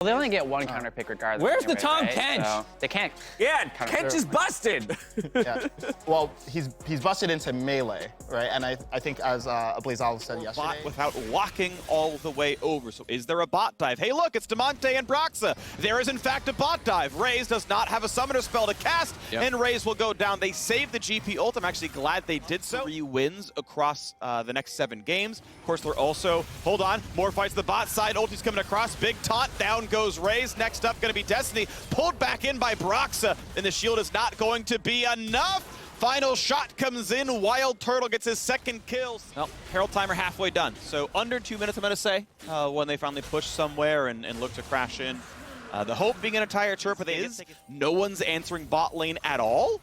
Well, they only get one counter pick regardless. Where's anyway, the Tom right? Kench? So they can't. Yeah, Kench is busted. Yeah. Well, he's busted into melee, right? And I think as Blazal said yesterday, Bot without walking all the way over. So is there a bot dive? Hey, look, it's Demonte and Broxa. There is in fact a bot dive. Raze does not have a summoner spell to cast, and Raze will go down. They saved the GP ult. I'm actually glad they did so. 3 wins across the next 7 games. Of course, they're also, hold on, more fights the bot side. Ulti's coming across. Big taunt. Down goes Raze. Next up going to be Destiny. Pulled back in by Broxa, and the shield is not going to be enough. Final shot comes in. Wild Turtle gets his 2nd kill. Well, Herald timer halfway done. So under 2 minutes, I'm going to say, when they finally push somewhere and look to crash in. The hope being an entire turret, but no one's answering bot lane at all,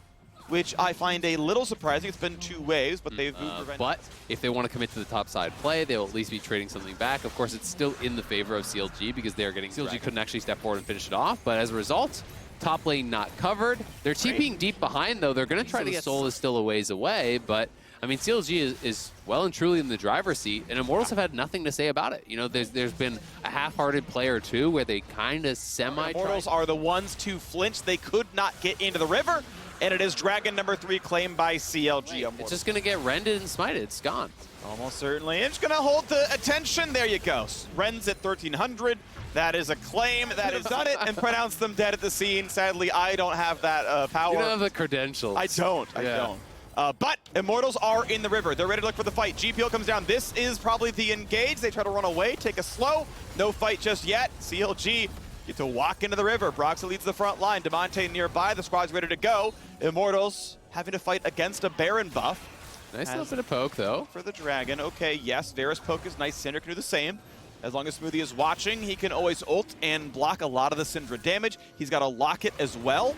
which I find a little surprising. It's been 2 waves, but they've moved revenge. But if they want to commit to the top side play, they'll at least be trading something back. Of course, it's still in the favor of CLG because they are getting CLG couldn't actually step forward and finish it off, but as a result, top lane not covered. They're TPing deep behind, though. They're going to try to get Soul is still a ways away, but I mean, CLG is well and truly in the driver's seat, and Immortals have had nothing to say about it. You know, there's been a half-hearted play or two where they kind of Immortals are the ones to flinch. They could not get into the river, and it is Dragon number 3 claimed by CLG. It's just going to get rended and smited. It's gone. Almost certainly. It's going to hold the attention. There you go. Rens at 1,300. That is a claim. That has done it and pronounced them dead at the scene. Sadly, I don't have that power. You don't have the credentials. I don't. I don't. But Immortals are in the river. They're ready to look for the fight. GPO comes down. This is probably the engage. They try to run away, take a slow. No fight just yet. CLG get to walk into the river. Broxa leads the front line. Demonte nearby. The squad's ready to go. Immortals having to fight against a Baron buff. Nice little bit of poke, though. For the Dragon. Okay, yes, Varus poke is nice. Syndra can do the same. As long as Smoothie is watching, he can always ult and block a lot of the Syndra damage. He's got a locket as well.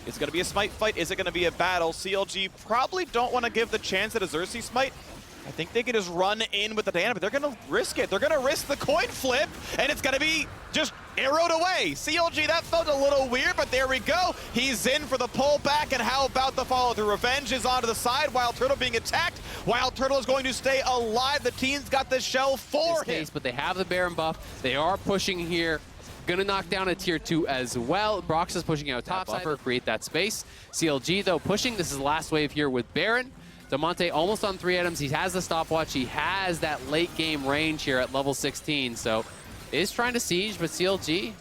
It's going to be a smite fight. Is it going to be a battle? CLG probably don't want to give the chance at a Xerxes smite. I think they can just run in with the Diana, but they're going to risk it. They're going to risk the coin flip, and it's going to be just arrowed away. CLG, that felt a little weird, but there we go. He's in for the pullback, and how about the follow through? Revenge is onto the side. Wild Turtle being attacked. Wild Turtle is going to stay alive. The team's got the shell for him. But they have the Baron buff. They are pushing here. Gonna knock down a tier 2 as well. Brox is pushing out top side, create that space. CLG, though, pushing. This is the last wave here with Baron. Demonte almost on 3 items. He has the stopwatch. He has that late game range here at level 16. So is trying to siege, but CLG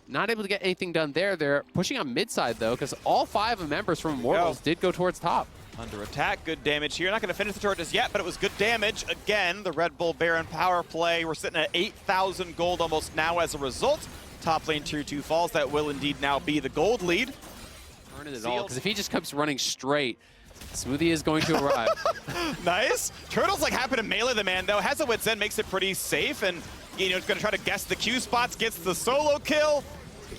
not able to get anything done there. They're pushing on mid side, though, because all 5 members from Immortals did go towards top. Under attack, good damage here. Not going to finish the turret just yet, but it was good damage. Again, the Red Bull Baron power play. We're sitting at 8,000 gold almost now as a result. Top lane tier 2 falls. That will indeed now be the gold lead. Turn it at all, because if he just keeps running straight, Smoothie is going to arrive. Nice. Turtle's like happy to melee the man, though. Has a Wit's End, makes it pretty safe, and you know, it's going to try to guess the Q spots, gets the solo kill.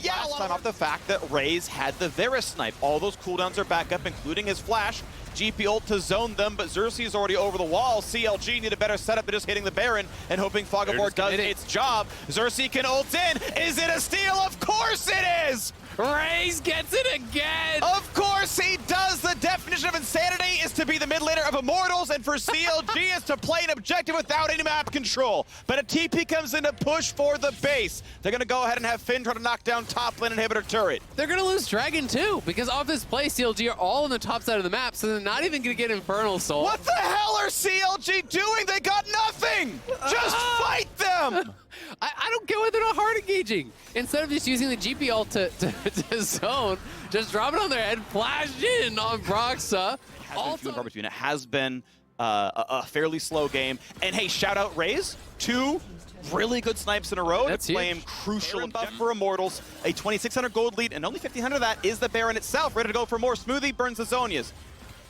Yeah, last time off the fact that Raze had the Varus snipe. All those cooldowns are back up, including his flash. GP ult to zone them, but Xerxes is already over the wall. CLG need a better setup than just hitting the Baron and hoping Fog of War does its job. Xerxes can ult in. Is it a steal? Of course it is! Raze gets it again! Of course he does! The definition of insanity is to be the mid laner of Immortals, and for CLG is to play an objective without any map control. But a TP comes in to push for the base. They're going to go ahead and have Finn try to knock down top lane inhibitor turret. They're going to lose Dragon too, because off this play, CLG are all on the top side of the map, so they're not even going to get Infernal Soul. What the hell are CLG doing? They got nothing! Just fight them! I don't get why they're not hard engaging. Instead of just using the GP ult to zone, just drop it on their head, flash in on Broxa. It has been a fairly slow game. And hey, shout out Raze. 2 really good snipes in a row. That's playing crucial buff for Immortals. A 2,600 gold lead, and only 1,500 of that is the Baron itself. Ready to go for more. Smoothie burns the Zonias.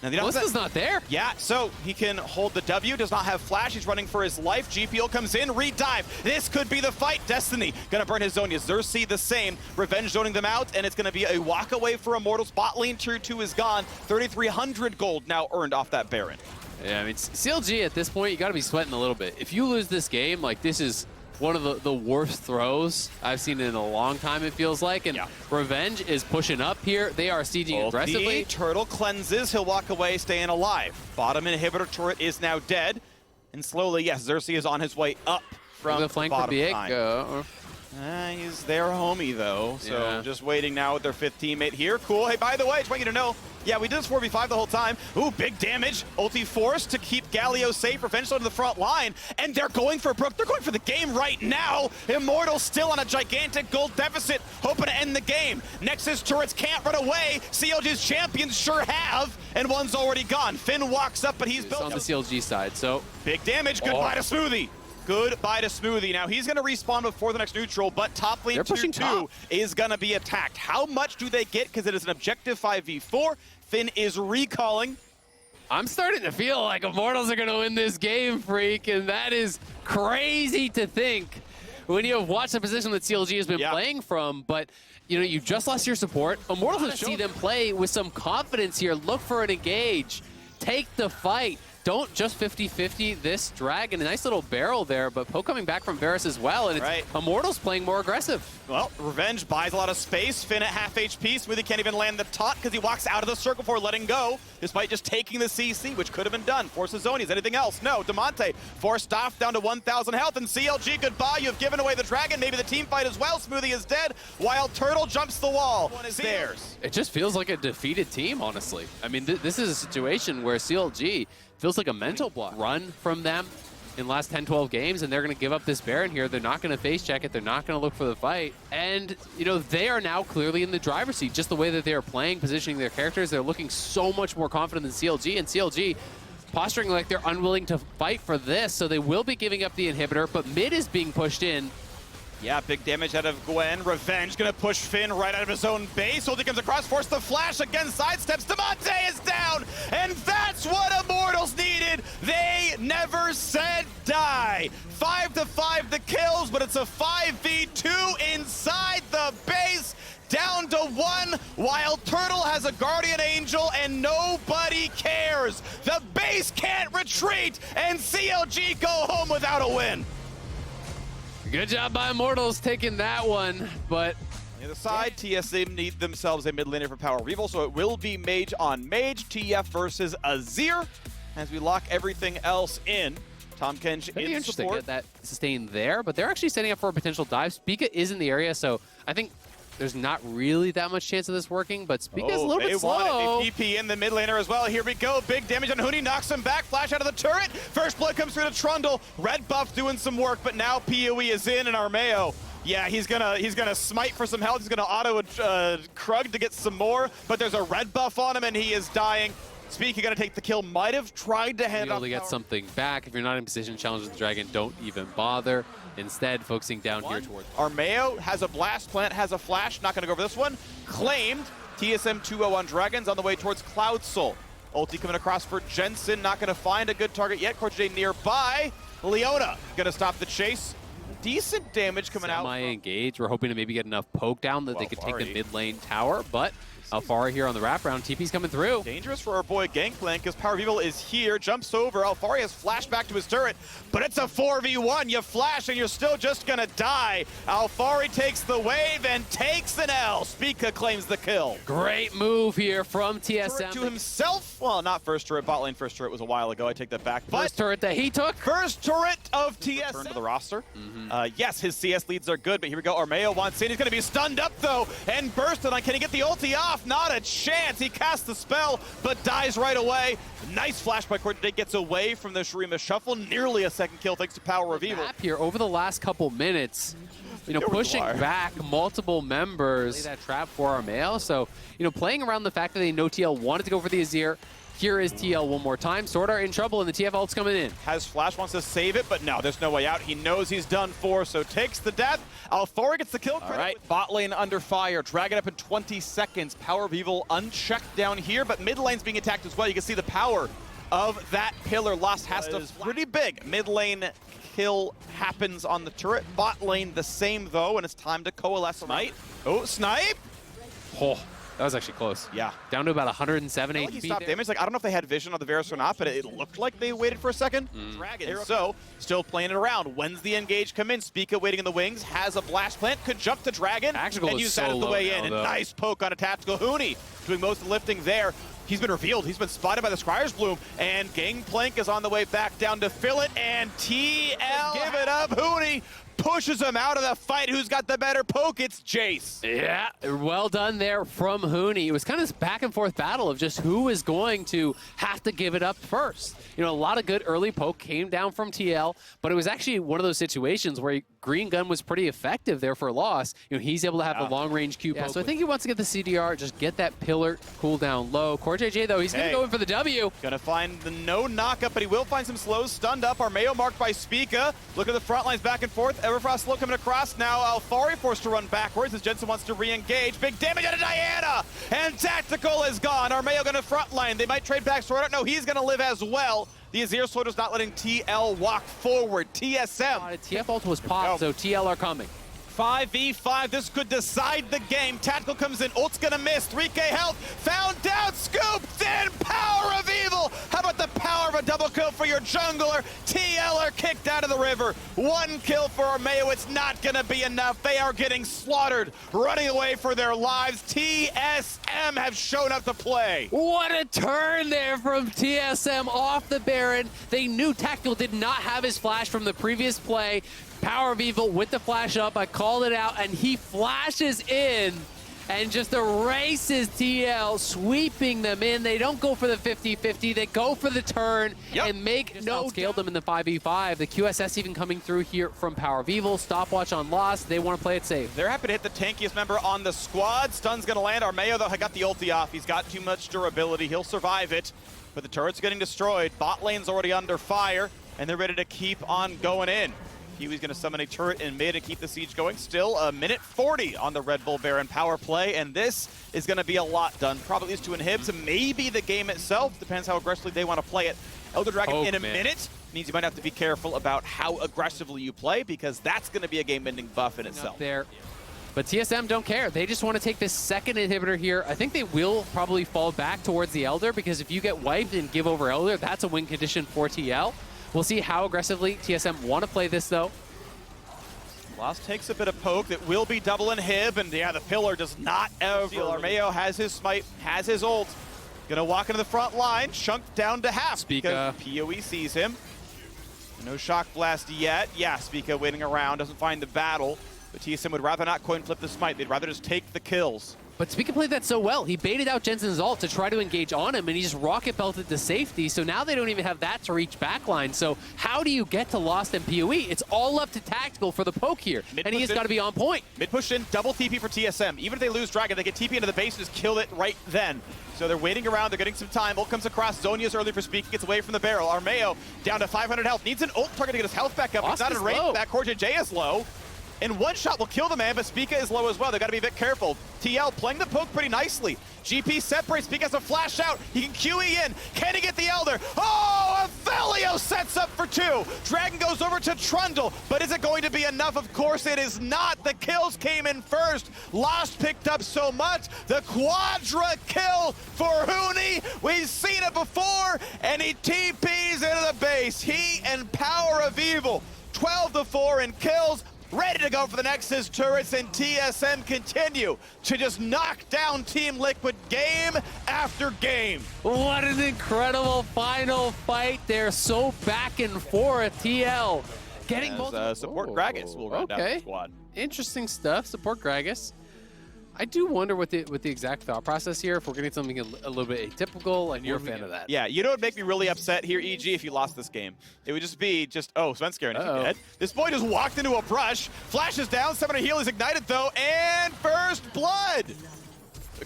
Now, Melissa's not there. Yeah, so he can hold the W, does not have flash, he's running for his life. GPO comes in, re-dive. This could be the fight. Destiny gonna burn his Zonia. Xerxes the same, Revenge zoning them out, and it's gonna be a walk away for Immortals. Bot lane tier 2 is gone. 3,300 gold now earned off that Baron. Yeah, I mean, CLG at this point, you gotta be sweating a little bit. If you lose this game, like, this is one of the worst throws I've seen in a long time, it feels like. And Revenge is pushing up here. They are sieging aggressively. Turtle cleanses. He'll walk away, staying alive. Bottom inhibitor turret is now dead. And slowly, yes, Xerxes is on his way up from the flank bottom for Viego. He's their homie, though, so Yeah. just waiting now with their 5th teammate here. Cool. Hey, by the way, I just want you to know, yeah, we did this 4v5 the whole time. Ooh, big damage. Ulti forced to keep Galio safe. Revenge to the front line, and they're going for Brook. They're going for the game right now. Immortals still on a gigantic gold deficit, hoping to end the game. Nexus turrets can't run away. CLG's champions sure have, and one's already gone. Finn walks up, but he's built on the CLG side, so big damage. Goodbye to Smoothie. Goodbye to Smoothie. Now, he's going to respawn before the next neutral, but top lane They're tier pushing 2 top. is going to be attacked. How much do they get? Because it is an objective 5v4. Finn is recalling. I'm starting to feel like Immortals are going to win this game, Freak, and that is crazy to think when you have watched the position that CLG has been playing from, but you know, you just lost your support. Immortals have see them play with some confidence here. Look for an engage. Take the fight. Don't just 50-50 this Dragon. A nice little barrel there, but Poke coming back from Varus as well, and it's Immortals playing more aggressive. Well, Revenge buys a lot of space. Finn at half HP. Smoothie can't even land the taunt because he walks out of the circle before letting go, despite just taking the CC, which could have been done. Forces Zonies. Anything else? No. Demonte forced off down to 1,000 health, and CLG, goodbye. You've given away the Dragon. Maybe the team fight as well. Smoothie is dead, while Turtle jumps the wall. One is theirs. It just feels like a defeated team, honestly. I mean, this is a situation where CLG feels like a mental block. Run from them in the last 10, 12 games, and they're going to give up this Baron here. They're not going to face check it. They're not going to look for the fight. And, you know, they are now clearly in the driver's seat. Just the way that they are playing, positioning their characters, they're looking so much more confident than CLG. And CLG posturing like they're unwilling to fight for this, so they will be giving up the inhibitor, but mid is being pushed in. Yeah, big damage out of Gwen. Revenge gonna push Finn right out of his own base. Ulti comes across, force the flash, again sidesteps. Demonte is down, and that's what Immortals needed. They never said die. 5-5 the kills, but it's a 5v2 inside the base. Down to 1, while Turtle has a Guardian Angel and nobody cares. The base can't retreat, and CLG go home without a win. Good job by Immortals taking that one, but On the other side, TSM need themselves a mid laner for Power Revel, so it will be Mage on Mage, TF versus Azir, as we lock everything else in. Tom Kench pretty in interesting support. that sustain there, but they're actually setting up for a potential dive. Spica is in the area, so I think there's not really that much chance of this working, but Spica's a little bit slow. They want it. DP in the mid laner as well. Here we go. Big damage on Huni. Knocks him back. Flash out of the turret. First blood comes through to Trundle. Red buff doing some work, but now PoE is in, and Armeo, yeah, he's gonna smite for some health. He's gonna auto Krug to get some more, but there's a red buff on him, and he is dying. Spica gonna take the kill. Might have tried to hand able to get power. something back. If you're not in position to challenge the Dragon, don't even bother. Instead, focusing down here towards... Armeo has a blast plant, has a flash. Not going to go over this one. Claimed. TSM 2-0 on Dragons on the way towards Cloud Soul. Ulti coming across for Jensen. Not going to find a good target yet. Corjay nearby. Leona going to stop the chase. Decent damage coming out. Semi-engaged. We're hoping to maybe get enough poke down that they could take the mid lane tower, but Alfari here on the wraparound. TP's coming through. Dangerous for our boy Gangplank because Power Revel is here, jumps over. Alfari has flashed back to his turret, but it's a 4v1. You flash and you're still just gonna die. Alfari takes the wave and takes an L. Spica claims the kill. Great move here from TSM. Turret to himself. Well, not first turret. Bot lane first turret was a while ago. I take that back. First turret that he took. First turret of TSM. Turn to the roster. Yes, his CS leads are good, but here we go. Armeo wants in. He's gonna be stunned up though and bursted on. Can he get the ulti off? Not a chance. He casts the spell, but dies right away. Nice flash by Cortez. Gets away from the Shurima shuffle. Nearly a second kill thanks to Power of Evil. Here over the last couple minutes, you know, pushing back multiple members. That trap for Armeo. So, you know, playing around the fact that they know TL wanted to go for the Azir. Here is TL one more time. Sword Art in trouble, and the TF ult's coming in. Has flash, wants to save it, but no, there's no way out. He knows he's done for, so takes the death. Alfari gets the kill. All right, bot lane under fire. Dragon up in 20 seconds. Power of Evil unchecked down here, but mid lane's being attacked as well. You can see the power of that pillar. Lost has to pretty big. Mid lane kill happens on the turret. Bot lane the same though, and it's time to coalesce. Smite. Oh, snipe. Oh. That was actually close. Yeah. Down to about 107 HP. He stopped damage. Like, I don't know if they had vision on the Varus or not, but it looked like they waited for a second. Dragon. So, still playing it around. When's the engage come in? Spica waiting in the wings, has a blast plant, could jump to Dragon, and use that as the way in. And nice poke on a tactical Huni, doing most of the lifting there. He's been revealed. He's been spotted by the Scryer's Bloom, and Gangplank is on the way back down to fill it, and TL give it up. Huni pushes him out of the fight. Who's got the better poke? It's Jace. Yeah, well done there from Huni. It was kind of this back and forth battle of just who is going to have to give it up first. You know, a lot of good early poke came down from TL, but it was actually one of those situations where Green Gun was pretty effective there for loss. You know, he's able to have the long-range Q poke. So I think he wants to get the CDR, just get that pillar, cool down low. CoreJJ, though, he's going to go in for the W. Gonna find the no knockup, but he will find some slows stunned up. Armeo marked by Spica. Look at the front lines back and forth. Everfrost slow coming across. Now Alfari forced to run backwards as Jensen wants to re-engage. Big damage out of Diana! And Tactical is gone. Armeo gonna front line. They might trade back, so I don't know. He's gonna live as well. The Azir Soldier's not letting TL walk forward. TSM. TF ult was popped, so TL are coming. 5v5, this could decide the game. Tactical comes in, ult's gonna miss, 3k health, found down, scooped in, power of evil! How about the power of a double kill for your jungler? TL are kicked out of the river. 1 kill for Armeo, it's not gonna be enough. They are getting slaughtered, running away for their lives. TSM have shown up to play. What a turn there from TSM off the Baron. They knew Tactical did not have his flash from the previous play. Power of Evil with the flash up, I called it out, and he flashes in and just erases TL, sweeping them in. They don't go for the 50-50, they go for the turn and make no scaled them in the 5v5. The QSS even coming through here from Power of Evil, stopwatch on Lost, they want to play it safe. They're happy to hit the tankiest member on the squad. Stun's gonna land. Armeo, though, got the ulti off. He's got too much durability, he'll survive it. But the turret's getting destroyed. Bot lane's already under fire, and they're ready to keep on going in. Kiwi's going to summon a turret in mid and keep the siege going. Still a minute 40 on the Red Bull Baron power play, and this is going to be a lot done. Probably these two inhibs, maybe the game itself. Depends how aggressively they want to play it. Elder Dragon in a minute means you might have to be careful about how aggressively you play, because that's going to be a game-ending buff in itself. There. But TSM don't care. They just want to take this second inhibitor here. I think they will probably fall back towards the Elder, because if you get wiped and give over Elder, that's a win condition for TL. We'll see how aggressively TSM want to play this, though. Lost takes a bit of poke. That will be double inhib, and yeah, the pillar does not ever. Armeo has his smite, has his ult. Gonna walk into the front line, chunked down to half because PoE sees him. No shock blast yet. Yeah, Spica waiting around, doesn't find the battle, but TSM would rather not coin flip the smite. They'd rather just take the kills. But Spica played that so well. He baited out Jensen's ult to try to engage on him, and he just rocket belted to safety, so now they don't even have that to reach backline. So how do you get to Lost and PoE? It's all up to Tactical for the poke here, and he has got to be on point. Mid push in, double TP for TSM. Even if they lose Dragon, they get TP into the base and just kill it right then. So they're waiting around, they're getting some time. Ult comes across, Zonia's early for Spica, gets away from the barrel. Armeo down to 500 health, needs an ult target to get his health back up. It's not in range, that CoreJJ is low. And one shot will kill the man, but Spica is low as well. They got to be a bit careful. TL playing the poke pretty nicely. GP separates, Spica has a flash out. He can QE in. Can he get the Elder? Oh, Avelio sets up for 2. Dragon goes over to Trundle, but is it going to be enough? Of course it is not. The kills came in first. Lost picked up so much. The quadra kill for Huni. We've seen it before, and he TPs into the base. He and Power of Evil, 12-4 in kills. Ready to go for the Nexus turrets, and TSM continue to just knock down Team Liquid game after game. What an incredible final fight. They're so back and forth. TL getting both. Support Gragas will run down the squad. Interesting stuff. Support Gragas. I do wonder what the exact thought process here, if we're getting something a little bit atypical, and you're a fan of that. Yeah, you know what would make me really upset here, EG, if you lost this game? It would just be oh, Svenskaren, is he dead? This boy just walked into a brush, flashes down, Summoner Heal is ignited though, and first blood!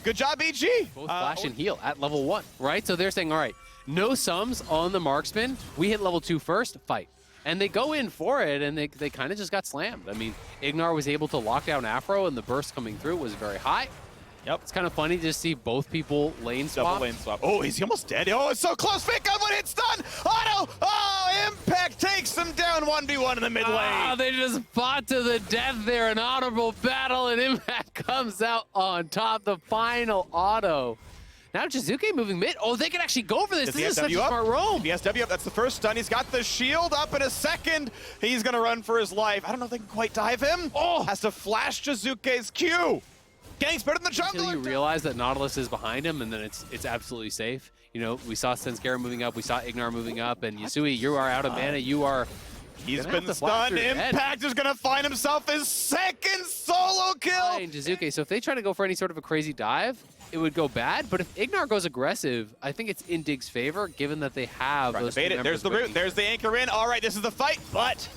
Good job, EG! Both flash and heal at level 1, right? So they're saying, all right, no sums on the marksman, we hit level 2 first, fight. And they go in for it, and they kind of just got slammed. I mean, Ignar was able to lock down Afro, and the burst coming through was very high. Yep. It's kind of funny to see both people lane swap. Double lane swap. Oh, is he almost dead? Oh, it's so close. Fake up, but it's done. Auto. Oh, Impact takes them down 1v1 in the mid lane. They just fought to the death there. An honorable battle, and Impact comes out on top. The final auto. Now Jizuke moving mid. Oh, they can actually go for this. This is such a smart roam. BSW up. That's the first stun. He's got the shield up in a second. He's going to run for his life. I don't know if they can quite dive him. Oh, has to flash Jizuke's Q. Gang's better than the jungle. Until you realize that Nautilus is behind him, and then it's absolutely safe. You know, we saw Svenskeren moving up. We saw Ignar moving up. And Yasui, you are out of mana. You are He's been stunned. Impact is going to find himself his second solo kill. Jizuke, so if they try to go for any sort of a crazy dive, it would go bad. But if Ignar goes aggressive, I think it's in Dig's favor, given that they have those two members. There's the root. There's the anchor in. All right, this is the fight. But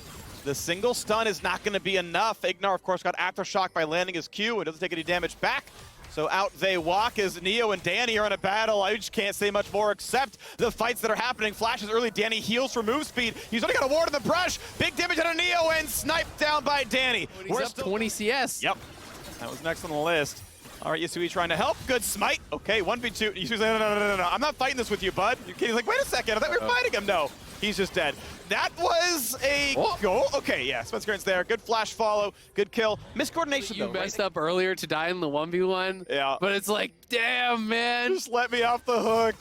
the single stun is not going to be enough. Ignar, of course, got aftershock by landing his Q and doesn't take any damage back. So out they walk as Neo and Danny are in a battle. I just can't say much more except the fights that are happening. Flashes early. Danny heals for move speed. He's only got a ward in the brush. Big damage out of Neo and sniped down by Danny. We're up 20 CS. Yep. That was next on the list. All right, Yasui trying to help. Good smite. Okay, 1v2. Yasui's like, no. I'm not fighting this with you, bud. He's like, wait a second. I thought we were fighting him. No, he's just dead. That was a goal. Okay, yeah, Spencer's there. Good flash follow. Good kill. Miscoordination, You messed up earlier to die in the 1v1. Yeah. But it's like, damn, man. Just let me off the hook.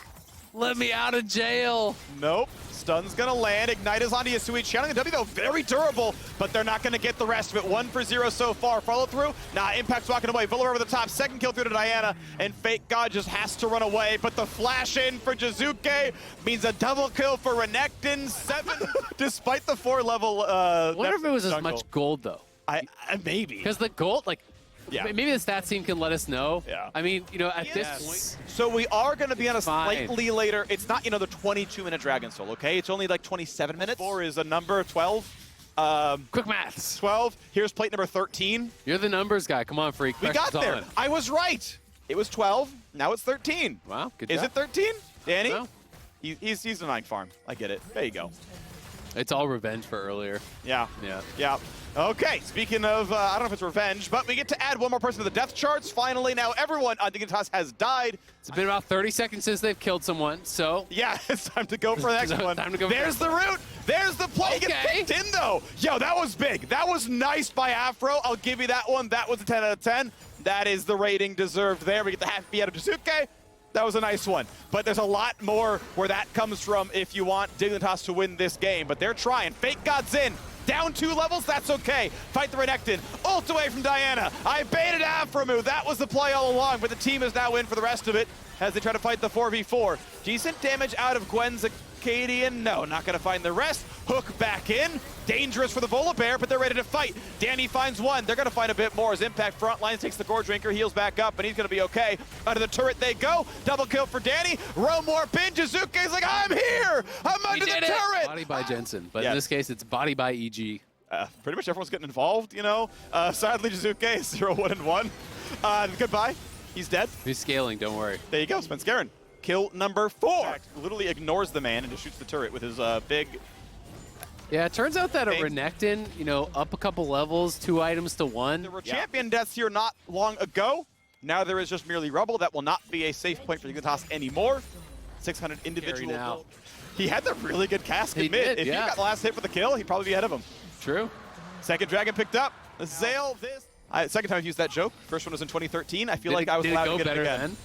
Let me out of jail. Nope. Stun's gonna land. Ignite is onto Yasui. Channeling the W, though, very durable, but they're not gonna get the rest of it. 1 for 0 so far. Follow through. Nah, Impact's walking away. Villa over the top. Second kill through to Diana, and Fake God just has to run away. But the flash in for Jizuke means a double kill for Renekton. 7, despite the 4 level. I wonder if it was as much gold, though. Maybe. Because the gold, like, yeah. Maybe the stats team can let us know. Yeah. I mean, you know, at this point. So we are going to be on a slightly later. It's not, the 22-minute Dragon Soul, okay? It's only like 27 minutes. 4 is a number, 12. Quick maths. 12. Here's plate number 13. You're the numbers guy. Come on, freak. We got there. On. I was right. It was 12. Now it's 13. Wow, good job. Is it 13? Danny? No. He's denying farm. I get it. There you go. It's all revenge for earlier. Yeah. Yeah. Yeah. Okay, speaking of, I don't know if it's revenge, but we get to add one more person to the death charts. Finally, now everyone on Dignitas has died. It's been about 30 seconds since they've killed someone, so... Yeah, it's time to go for the next one. Time to go. There's the root. There's the play. Okay. Gets picked in, though. Yo, that was big. That was nice by Afro. I'll give you that one. That was a 10 out of 10. That is the rating deserved there. We get the half B out of Jizuke. That was a nice one. But there's a lot more where that comes from if you want Dignitas to win this game. But they're trying. Fake God's in. Down 2 levels, that's okay. Fight the Renekton. Ult away from Diana. I baited Aframu. That was the play all along, but the team is now in for the rest of it as they try to fight the 4v4. Decent damage out of Gwen's Acadian. No, not going to find the rest. Hook back in. Dangerous for the Volibear, but they're ready to fight. Danny finds one. They're going to find a bit more as Impact front lines, takes the Gore Drinker, heals back up, and he's going to be okay. Out of the turret they go. Double kill for Danny. Roam warp in. Jizuke's like, I'm here. I'm under the turret. Body by Jensen, but in this case, it's body by EG. Pretty much everyone's getting involved, Sadly, Jizuke is 0-1-1. Goodbye. He's dead. He's scaling, don't worry. There you go, Spencer. Kill number 4. Literally ignores the man and just shoots the turret with his big... Yeah, it turns out that a Renekton, up a couple levels, 2 items to 1. There were champion deaths here not long ago. Now there is just merely rubble. That will not be a safe point for Dignitas anymore. 600 individual build. He had the really good cast in mid. If he got the last hit for the kill, he'd probably be ahead of him. True. Second dragon picked up. Zale, second time I've used that joke. First one was in 2013. I feel like I was allowed to get it again.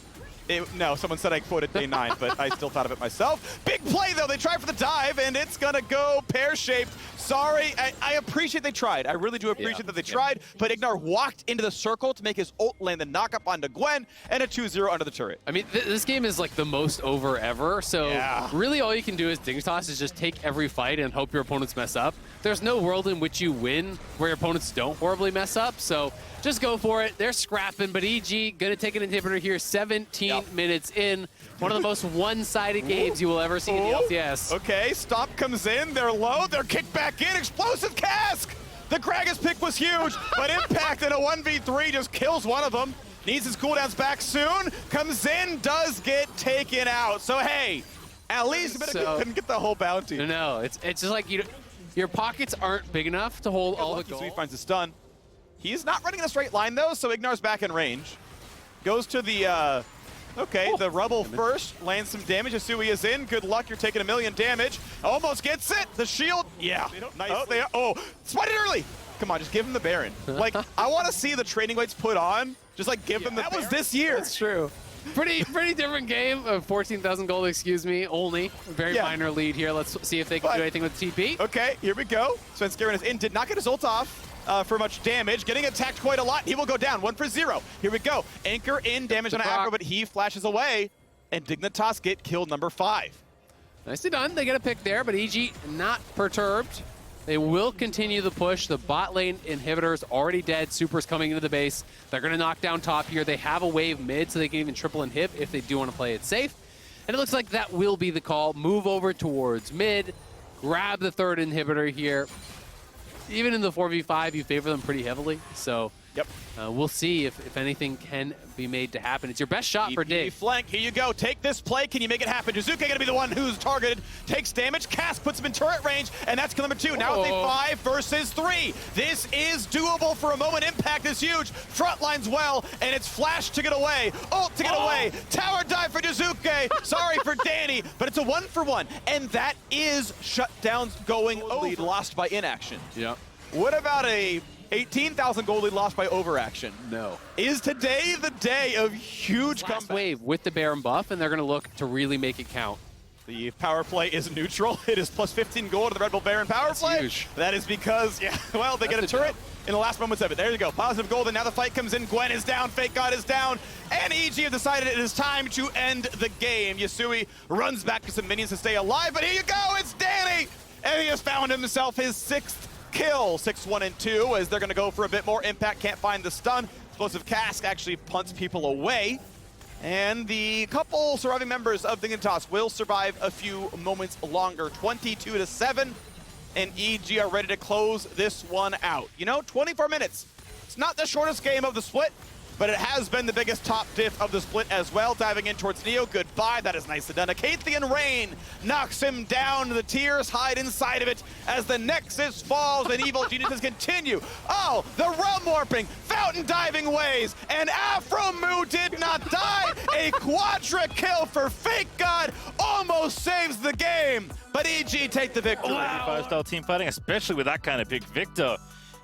No, someone said I quoted day 9, but I still thought of it myself. Big play, though. They tried for the dive, and it's going to go pear-shaped. Sorry. I appreciate they tried. I really do appreciate that they tried, but Ignar walked into the circle to make his ult land the knock-up onto Gwen, and a 2-0 under the turret. I mean, this game is like the most over ever, so really all you can do as Dignitas is just take every fight and hope your opponents mess up. There's no world in which you win where your opponents don't horribly mess up, so just go for it. They're scrapping, but EG gonna take an inhibitor here 17 minutes in. One of the most one-sided games you will ever see in the LCS. Okay, Stomp comes in. They're low. They're kicked back in. Explosive cask! The Gragas pick was huge, but Impact in a 1v3 just kills one of them. Needs his cooldowns back soon. Comes in, does get taken out. So, hey, at least couldn't get the whole bounty. No, it's just like your pockets aren't big enough to hold all the gold. So he finds a stun. He's not running in a straight line, though, so Ignar's back in range. Goes to the, the rubble first. Lands some damage. Asui is in. Good luck. You're taking 1 million damage. Almost gets it. The shield. Yeah. Nice. Spot it early. Come on, just give him the Baron. Like, I want to see the training weights put on. Just, like, give him the That was this year. That's true. Pretty different game of 14,000 gold, excuse me, only. A very minor lead here. Let's see if they can do anything with TP. Okay, here we go. Spencer is in. Did not get his ult off. For much damage, getting attacked quite a lot. He will go down, 1 for 0. Here we go. Anchor in, damage on Afro, but he flashes away, and Dignitas get killed number 5. Nicely done. They get a pick there, but EG not perturbed. They will continue the push. The bot lane inhibitor is already dead. Super's coming into the base. They're going to knock down top here. They have a wave mid, so they can even triple inhib if they do want to play it safe. And it looks like that will be the call. Move over towards mid. Grab the third inhibitor here. Even in the 4v5, you favor them pretty heavily. So Yep. We'll see if anything can be made to happen. It's your best shot for Dig. Flank, here you go. Take this play. Can you make it happen? Jizuke going to be the one who's targeted. Takes damage. Cask puts him in turret range, and that's kill number 2. Now it's a 5 versus 3. This is doable for a moment. Impact is huge. Front lines well, and it's flash to get away. Ult to get away. Tower dive for Jizuke. Sorry for Danny, but it's a 1-for-1. And that is shutdowns going over. Lead lost by inaction. Yep. What about a 18,000 gold lead lost by overaction? No. Is today the day of huge Last comeback? wave with the Baron buff, and they're going to look to really make it count. The power play is neutral. It is plus 15 gold to the Red Bull Baron power play. Huge. That is because, yeah, well, they get a turret in the last moments of it. There you go. Positive gold, and now the fight comes in. Gwen is down. Fake God is down. And EG have decided it is time to end the game. Yasui runs back to some minions to stay alive, but here you go. It's Danny. And he has found himself his 6th kill. 6-1-2 as they're going to go for a bit more impact. Can't find the stun. Explosive Cask actually punts people away. And the couple surviving members of Dignitas will survive a few moments longer. 22-7. And EG are ready to close this one out. You know, 24 minutes. It's not the shortest game of the split, but it has been the biggest top diff of the split as well. Diving in towards Neo. Goodbye. That is nicely done. Acathian Rain knocks him down. The tears hide inside of it as the Nexus falls and evil geniuses continue. Oh, the realm warping, fountain diving ways, and Afromu did not die. A quadra kill for Fake God almost saves the game, but EG take the victory. Wow. Style team fighting, especially with that kind of pick. Victor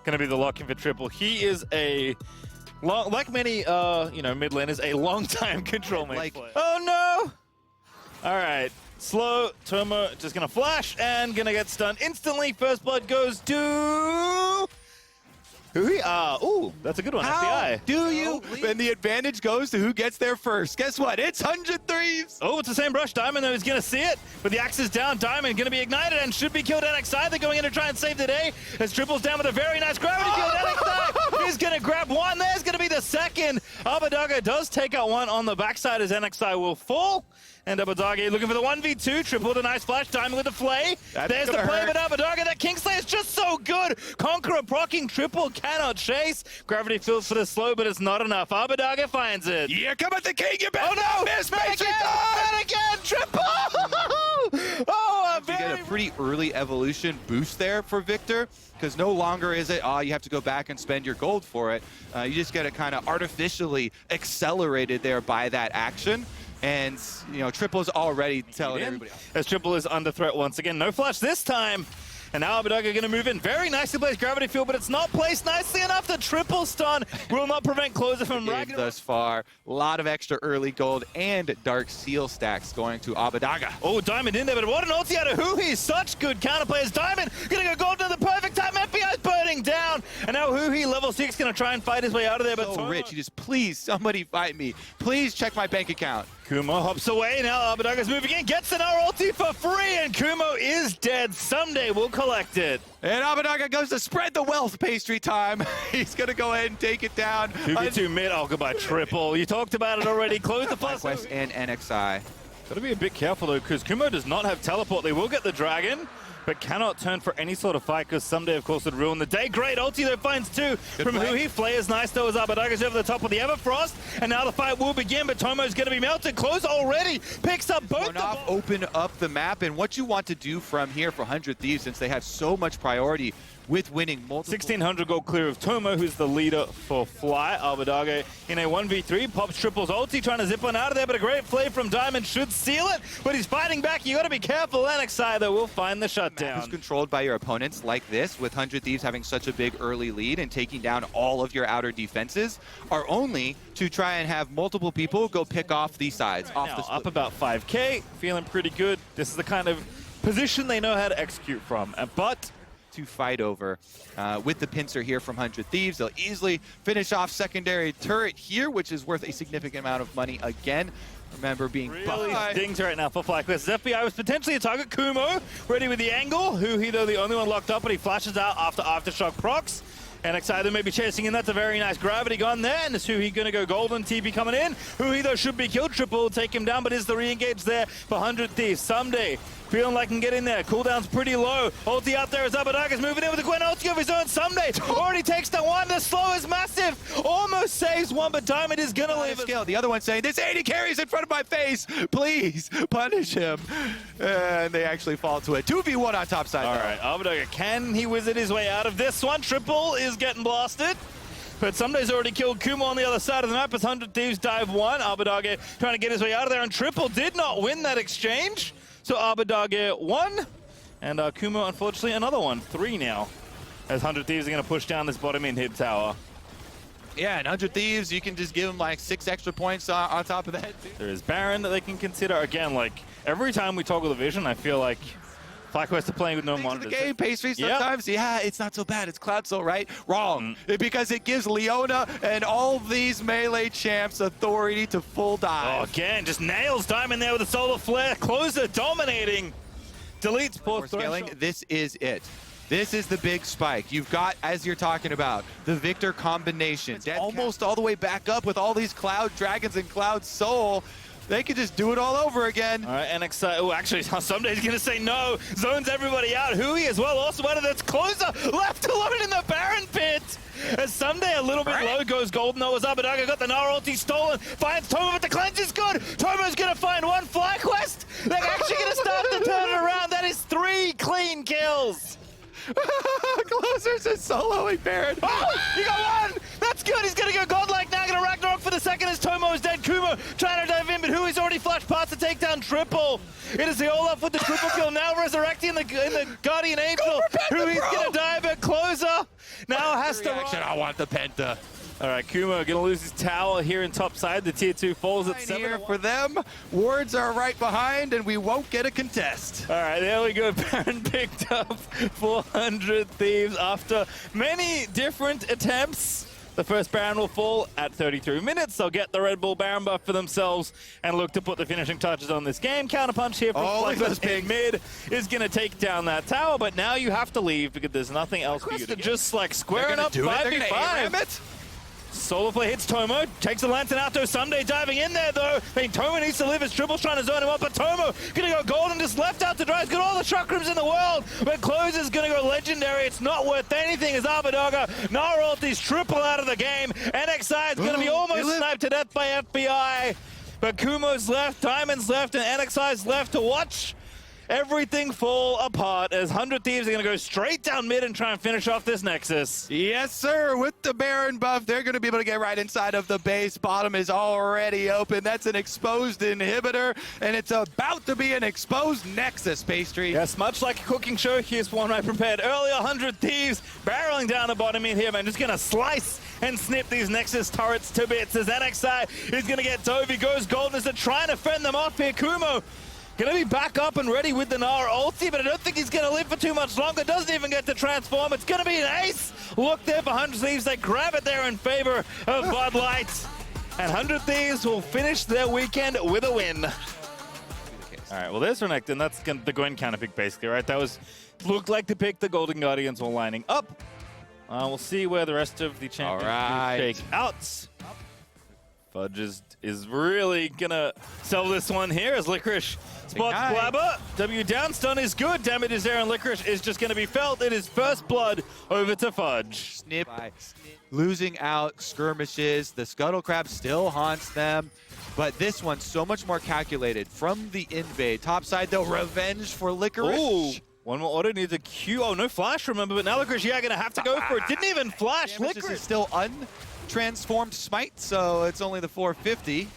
going to be the lock-in for triple. He is a like many, mid laners, a long-time control main player. Oh no! All right, slow. Tomo just gonna flash and gonna get stunned instantly. First blood goes to ooh, that's a good one. FBI. Do you? And the advantage goes to who gets there first. Guess what? It's 100 Thieves. Oh, it's the same brush. Diamond, though, is going to see it. But the axe is down. Diamond going to be ignited and should be killed. NXI, they're going in to try and save the day. As Triple's down with a very nice gravity kill. NXI is going to grab one. There's going to be the second. Abadaga does take out one on the backside as NXI will fall. And Abadaga looking for the 1v2. Triple with a nice flash. Diamond with the flay. There's the play, but Abadaga, that Kingslayer is just so good. Conqueror procking. Triple cannot chase. Gravity fills for the slow, but it's not enough. Abadaga finds it. Yeah, come at the king. You better no! miss again! Triple! Oh, you get a pretty early evolution boost there for Victor, because no longer is it, you have to go back and spend your gold for it. You just get it kind of artificially accelerated there by that action. And, you know, Triple's already telling everybody else. As Triple is under threat once again. No flash this time. And now Abadaga going to move in. Very nicely placed gravity field, but it's not placed nicely enough. The triple stun will not prevent Closer from ragging thus far. A lot of extra early gold and Dark Seal stacks going to Abadaga. Oh, Diamond in there, but what an ulti out of Huhi. Such good counterplayers. Diamond going to go gold to the perfect time. FBI is burning down. And now Huhi, level 6, going to try and fight his way out of there. But so rich. He just, please, somebody fight me. Please check my bank account. Kumo hops away. Now Abadaga's moving in. Gets an R ulti for free. And Kumo is dead. Someday we'll collect it. And Abadaga goes to spread the wealth pastry time. He's going to go ahead and take it down. 2v2 mid. Oh, goodbye, Triple. You talked about it already. Close the fuss. Quest and NXI. Gotta be a bit careful, though, because Kumo does not have teleport. They will get the dragon, but cannot turn for any sort of fight, because someday, of course, would ruin the day. Great ulti, though, finds 2 from Huhi. Flay is nice, though, as Abadaga's over the top of the Everfrost. And now the fight will begin, but Tomo's going to be melted. Close already. Picks up both the open up the map, and what you want to do from here for 100 Thieves, since they have so much priority with winning multiple. 1,600 gold clear of Tomo, who's the leader for Fly. Abadaga in a 1v3, pops Triple's ulti, trying to zip one out of there, but a great play from Diamond should seal it, but he's fighting back. You got to be careful. NXI, though, will find the shutdown. It's controlled by your opponents like this, with 100 Thieves having such a big early lead and taking down all of your outer defenses, are only to try and have multiple people go pick off these sides. Right, now, up about 5k, feeling pretty good. This is the kind of position they know how to execute from, but to fight over with the pincer here from 100 Thieves. They'll easily finish off secondary turret here, which is worth a significant amount of money again. Remember being really stings right now for FlyQuest. FBI was potentially a target. Kumo ready with the angle. Huhi, though, the only one locked up, but he flashes out after Aftershock procs. And excited maybe chasing in. That's a very nice gravity gun there. And is Huhi going to go golden? TP coming in. Huhi, though, should be killed. Triple will take him down, but is the re-engage there for 100 Thieves? Someday feeling like can get in there. Cooldown's pretty low. Ulti out there as Abadaga's moving in with the Gwen ulti of his own. Someday already takes down one. The slow is massive. Almost saves one, but Diamond is going to leave. Scale. The other one saying, this 80 carries in front of my face. Please punish him. And they actually fall to it. 2v1 on top side. All right, Abadaga, can he wizard his way out of this one? Triple is getting blasted. But Sunday's already killed Kumo on the other side of the map as 100 Thieves dive one. Abadage trying to get his way out of there, and Triple did not win that exchange. So Abadage won, and Kumo, unfortunately, another one. 3 now, as 100 Thieves are going to push down this bottom in-hit tower. Yeah, and 100 Thieves, you can just give them like 6 extra points on top of that. There is Baron that they can consider. Again, like, every time we toggle the vision, I feel like FlyQuest are playing with no monitors. The game, pastry sometimes, yeah, it's not so bad. It's Cloudsoul, right? Wrong. Because it gives Leona and all these melee champs authority to full dive. Oh, again, just nails Diamond there with a solar flare. Closer dominating. Deletes poor scaling. This is it. This is the big spike. You've got, as you're talking about, the Victor combination. It's almost all the way back up with all these Cloud Dragons and Cloud Soul. They could just do it all over again. All right, NXI, oh, actually, Someday's gonna say no. Zones everybody out. Hui as well, also one of that's closer, left alone in the Baron pit. As Someday a little bit low goes golden, though, as Abadaga got the Nara ulti stolen. Finds Tomo, but the cleanse is good. Tomo's gonna find one FlyQuest. They're actually gonna start to turn it around. That is 3 clean kills. Closer's just soloing Baron. Oh, he got one! That's good, he's gonna go godlike now, gonna Ragnarok for the second as Tomo is dead. Kumo trying to dive in, but Hui's already flashed past to take down Triple. It is the Olaf with the triple kill, now resurrecting in the Guardian Angel. Hui's gonna dive at Closer. Now has to run. I want the Penta. All right, Kumo gonna lose his tower here in top side. The tier 2 falls at 7 here for them. Wards are right behind, and we won't get a contest. All right, there we go. Baron picked up 400 Thieves after many different attempts. The first Baron will fall at 33 minutes. They'll get the Red Bull Baron buff for themselves and look to put the finishing touches on this game. Counterpunch here from FlyQuest in mid is going to take down that tower, but now you have to leave because there's nothing else for you to just like squaring up 5v5. Solar Flare hits Tomo, takes the Lantern out to Sunday diving in there though. I mean, Tomo needs to live as Triple's trying to zone him up, but Tomo gonna go golden, just left out to dry. He's got all the chakrams in the world, but Closer's gonna go legendary. It's not worth anything as Abadaga, Nara ulti's Triple out of the game. NXI is gonna be almost sniped to death by FBI, but Kumo's left, Diamond's left, and NXI's left to watch everything fall apart as 100 Thieves are going to go straight down mid and try and finish off this Nexus. Yes, sir. With the Baron buff, they're going to be able to get right inside of the base. Bottom is already open. That's an exposed inhibitor, and it's about to be an exposed Nexus, Pastry. Yes, much like a cooking show, here's one I prepared earlier. 100 Thieves barreling down the bottom in here, man. Just going to slice and snip these Nexus turrets to bits as NXI is going to get Dovi. Goes golden as they're trying to fend them off here. Kumo gonna be back up and ready with the Nara ulti, but I don't think he's gonna live for too much longer. Doesn't even get to transform. It's gonna be an ace. Look there for 100 Thieves. They grab it there in favor of Bud Light. And 100 Thieves will finish their weekend with a win. All right, well, there's Renekton. That's the Gwen counter pick, basically, right? That looked like the pick the Golden Guardians were lining up. We'll see where the rest of the champions shake out. Fudge is really gonna sell this one here as Licorice spots Blabber. W down, stun is good. Damage is there, and Licorice is just gonna be felt. It is first blood over to Fudge. Snip, losing out skirmishes. The Scuttle Crab still haunts them. But this one's so much more calculated from the invade. Topside, though, revenge for Licorice. Ooh. One more auto needs a Q. Oh, no flash, remember, but now Licorice, gonna have to go for it. Didn't even flash. Licorice is still untransformed smite, so it's only the 450.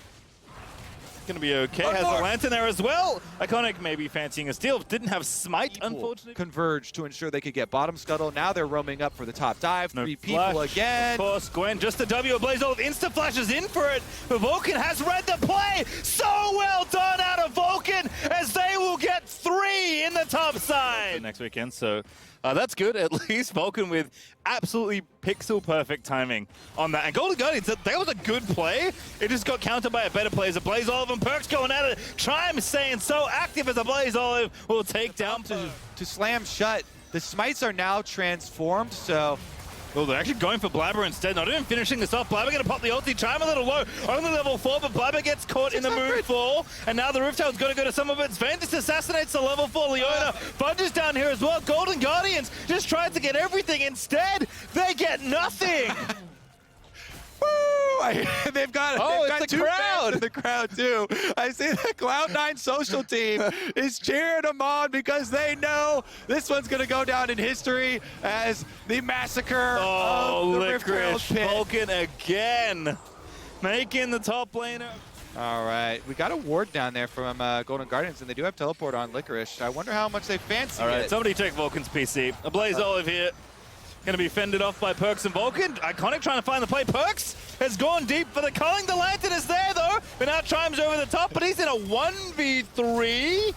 Gonna be okay. Has a Lantern there as well. Iconic maybe fancying a steal. Didn't have smite, unfortunately. Converged to ensure they could get bottom scuttle. Now they're roaming up for the top dive. No 3 people again. Of course, Gwen just the W. Blaze Ult insta flashes in for it. But Vulcan has read the play. So well done out of Vulcan as they will get 3 in the top side next weekend. So that's good. At least Vulcan with absolutely pixel perfect timing on that. And Golden Guardians, that was a good play. It just got countered by a better play as a Blaze Olive, and Perks going at it. Chime staying so active as a Blaze Olive will take down to slam shut. The smites are now transformed, so well, they're actually going for Blabber instead. Not even finishing this off. Blabber going to pop the ulti. Chime a little low. Only level 4, but Blabber gets caught in the moonfall. And now the Riftail's going to go to some of its. Sven just assassinates the level 4 Leona. Fudge is down here as well. Golden Guardians just tried to get everything. Instead, they get nothing. Woo! They've got it's the two crowd. fans in the crowd too. I see the Cloud9 social team is cheering them on because they know this one's gonna go down in history as the massacre of the Licorice Riftail pit. Vulcan again, making the top laner. All right, we got a ward down there from Golden Guardians, and they do have teleport on Licorice. I wonder how much they fancy All right, it. somebody take Vulcan's PC. A Blaze Olive here. Going to be fended off by Perks and Vulcan. Iconic trying to find the play. Perks has gone deep for the culling. The lantern is there, though. But now Chime's over the top, but he's in a 1v3.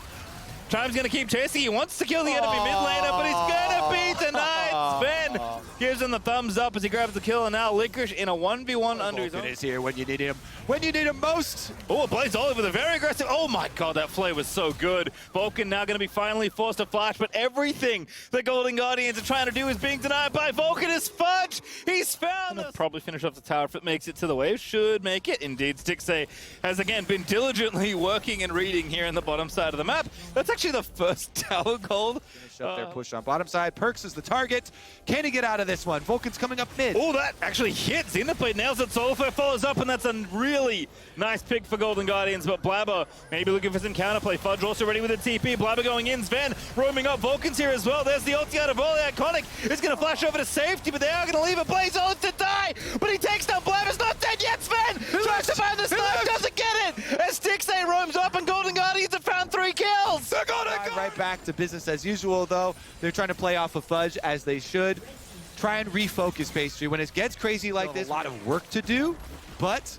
Chime's going to keep chasing. He wants to kill the enemy mid laner, but he's going to be denied. Sven gives him the thumbs up as he grabs the kill, and now Licorice in a 1v1 under his own. Vulcan is here when you need him. When you need him most. Oh, Blaze Olive with a very aggressive. Oh my god, that play was so good. Vulcan now going to be finally forced to flash, but everything the Golden Guardians are trying to do is being denied by Vulcan. Is Fudge. He's found us. Probably finish off the tower if it makes it to the wave. Should make it. Indeed, Stixay has again been diligently working and reading here in the bottom side of the map. That's actually the first tower gold. Finish up their push on bottom side. Perks is the target. Can he get out of this one? Vulcan's coming up mid. Oh, that actually hits. Interplay nails it. Soulfare follows up, and that's a really nice pick for Golden Guardians. But Blabber maybe looking for some counterplay. Fudge also ready with a TP. Blabber going in. Sven roaming up. Vulcan's here as well. There's the ulti out of Volley. Iconic is going to flash over to safety, but they are going to leave a Blaze Olive to die. But he takes down Blabber's not dead yet. Sven tries to find the snipe, doesn't get it. As Stixay roams up, and Golden Guardians have found 3 kills. They're gonna go right back to business as usual, though. They're trying to play off of Fudge as they should. Try and refocus Pastry. When it gets crazy like this, a lot of work to do, but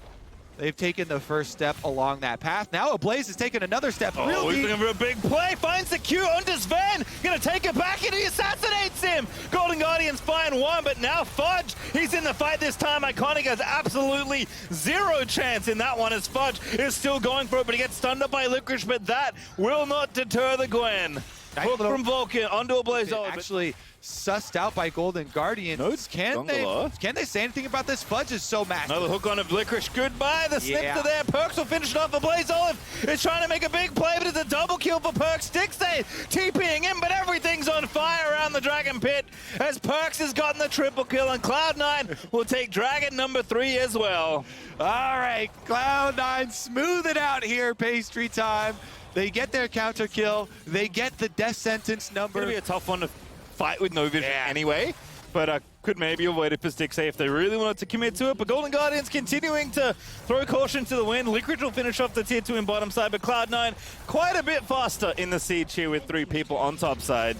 they've taken the first step along that path. Now Ablaze has taken another step. Oh, he's looking for a big play. Finds the Q onto Sven. Gonna take it back, and he assassinates him. Golden Guardians find 1, but now Fudge, he's in the fight this time. Iconic has absolutely 0 chance in that one, as Fudge is still going for it, but he gets stunned up by Licorice, but that will not deter the Gwen. Hook from Vulcan onto a Blaze Olive. Actually sussed out by Golden Guardians. No, it's can they say anything about this? Fudge is so massive. Another hook on of Licorice. Goodbye. The snips are there. Perks will finish it off. The Blaze Olive is trying to make a big play, but it's a double kill for Perks. Stixay TPing in, but everything's on fire around the Dragon Pit as Perks has gotten the triple kill, and Cloud9 will take Dragon number 3 as well. All right, Cloud9 smooth it out here. Pastry time. They get their counter kill. They get the death sentence number. It's going to be a tough one to fight with no vision anyway, but could maybe avoid it for Stixay if they really wanted to commit to it. But Golden Guardians continuing to throw caution to the wind. Licorice will finish off the tier 2 in bottom side, but Cloud9 quite a bit faster in the siege here with 3 people on top side.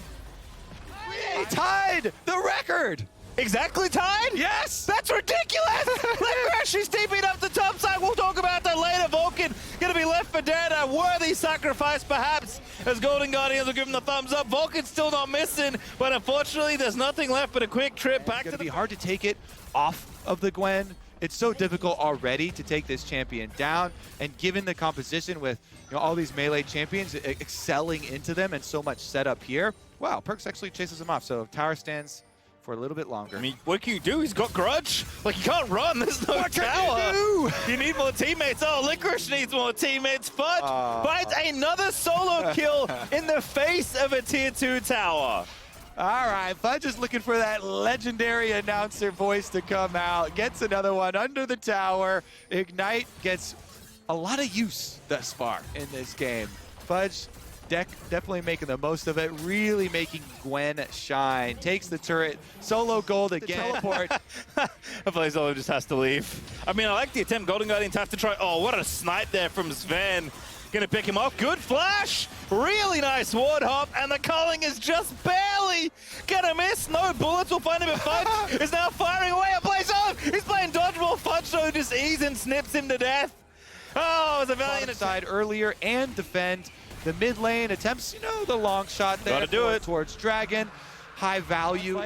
We tied the record. Exactly tied? Yes! That's ridiculous! Licorice, she's TP'd up the top side. We'll talk about that later. Vulcan going to be left for dead. A worthy sacrifice, perhaps, as Golden Guardians will give him the thumbs up. Vulcan's still not missing, but unfortunately, there's nothing left but a quick trip back to the... It's going to be hard to take it off of the Gwen. It's so difficult already to take this champion down, and given the composition with all these melee champions excelling into them and so much setup here, wow, Perks actually chases him off. So tower stands for a little bit longer. I mean, what can you do? He's got Grudge. Like, you can't run. There's no what tower. Can you do? You need more teammates. Oh, Licorice needs more teammates. Fudge finds another solo kill in the face of a tier 2 tower. All right, Fudge is looking for that legendary announcer voice to come out. Gets another one under the tower. Ignite gets a lot of use thus far in this game. Fudge definitely making the most of it, really making Gwen shine. Takes the turret, solo gold again. Teleport. Blaze Olive just has to leave. I mean, I like the attempt. Golden Guardians have to try. Oh, what a snipe there from Sven. Gonna pick him off. Good flash. Really nice ward hop. And the culling is just barely gonna miss. No bullets will find him, but Fudge is now firing away at Blaze Olive. He's playing dodgeball. Fudge, so just ease and snips him to death. Oh, it was a valiant side earlier and defend. the mid lane, attempts, you know, the long shot there. Gotta do it. Towards Dragon. High value.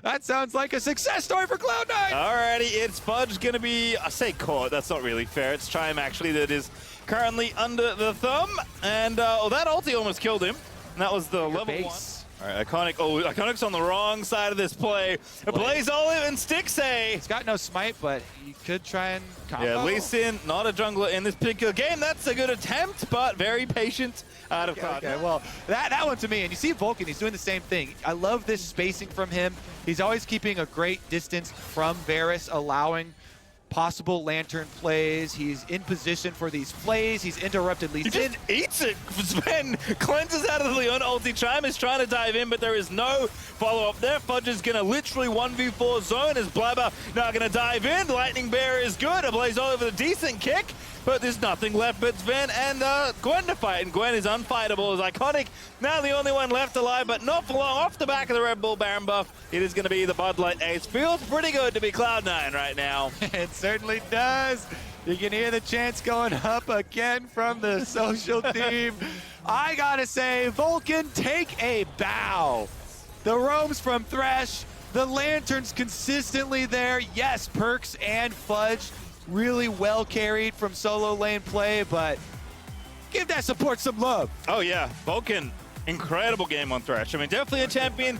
That sounds like a success story for Cloud9. Alrighty, it's Fudge gonna be, I say caught, that's not really fair. It's Chime actually that is currently under the thumb. And that ulti almost killed him. And that was the level base. 1. All right, Iconic. Oh, Iconic's on the wrong side of this play. Blaze Olive and Stixay. He's got no smite, but he could try and combo. Yeah, Lee Sin, not a jungler in this particular game. That's a good attempt, but very patient out of Cloud. Okay, well, that one to me, and you see Vulcan, he's doing the same thing. I love this spacing from him. He's always keeping a great distance from Varus, allowing possible Lantern plays. He's in position for these plays. He's interrupted Lee Sin. He just eats it. Sven cleanses out of the Leon ulti. Chime is trying to dive in, but there is no follow-up there. Fudge is going to literally 1v4 zone as Blabber now going to dive in. Lightning Bear is good. A Blaze Olive with a decent kick, but there's nothing left but Sven and Gwen to fight, and Gwen is unfightable as Iconic now the only one left alive, but not for long. Off the back of the Red Bull Baron buff, it is going to be the Bud Light Ace. Feels pretty good to be Cloud9 right now. It certainly does. You can hear the chants going up again from the social team. I gotta say, Vulcan, take a bow. The roams from Thresh, the Lanterns consistently there. Yes, Perks and Fudge really well carried from solo lane play, but give that support some love. Oh yeah, Vulcan, incredible game on Thresh. I mean, definitely a champion